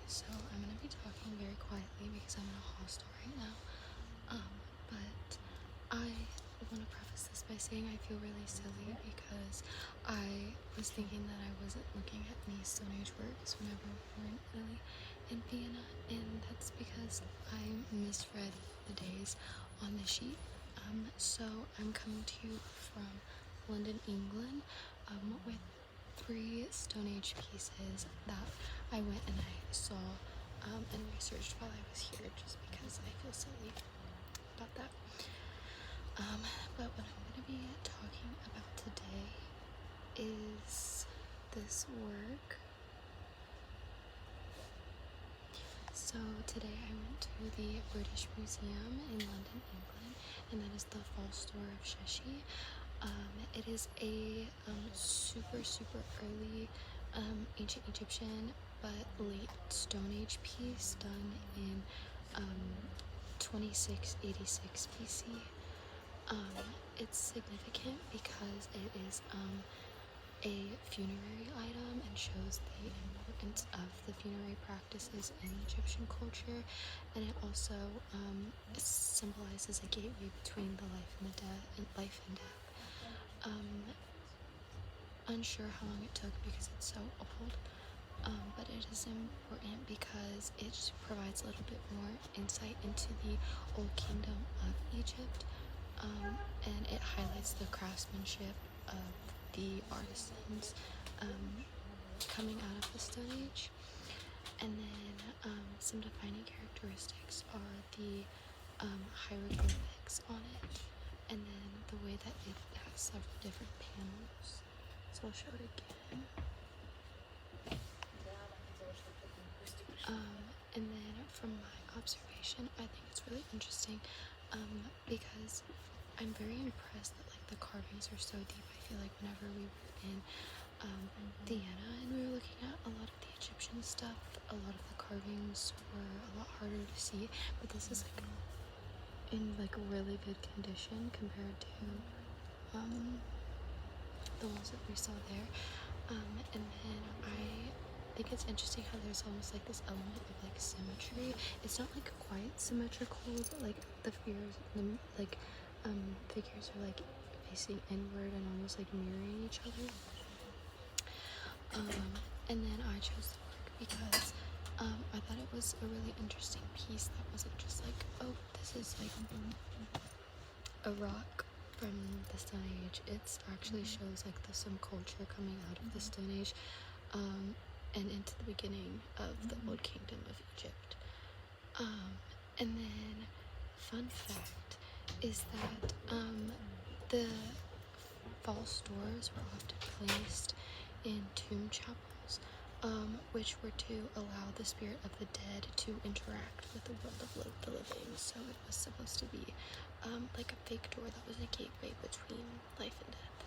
So I'm gonna be talking very quietly because I'm in a hostel right now. But I want to preface this by saying I feel really silly because I was thinking that I wasn't looking at any Stone Age works whenever we were in Italy, in Vienna, and that's because I misread the days on the sheet. So I'm coming to you from London, England, with 3 Stone Age pieces that I went and I saw and researched while I was here, just because I feel silly about that. But what I'm going to be talking about today is this work. So today I went to the British Museum in London, England, and that is the False Door of Sheshi. It is a super early ancient Egyptian but late Stone Age piece done in 2686 BC. It's significant because it is a funerary item and shows the importance of the funerary practices in Egyptian culture, and it also symbolizes a gateway between the life and the death, Unsure how long it took because it's so old, but it is important because it provides a little bit more insight into the Old Kingdom of Egypt, and it highlights the craftsmanship of the artisans coming out of the Stone Age. And then some defining characteristics are the hieroglyphics on it, and then the way that it has several different panels. So I'll show it again. And then from my observation, I think it's really interesting because I'm very impressed that like the carvings are so deep. I feel like whenever we were in Vienna and we were looking at a lot of the Egyptian stuff, a lot of the carvings were a lot harder to see, but this is like in like really good condition compared to the ones that we saw there. And then I think it's interesting how there's almost like this element of like symmetry. It's not like quite symmetrical, but like the figures are like facing inward and almost like mirroring each other. And then I chose the work because I thought it was a really interesting piece that wasn't just like, oh, this is like a rock from the Stone Age. It actually shows like some culture coming out of the Stone Age and into the beginning of the Old Kingdom of Egypt. And then fun fact is that the false doors were often placed in tomb chapels, which were to allow the spirit of the dead to interact with the world of the living. So it was supposed to be like a fake door that was a gateway between life and death.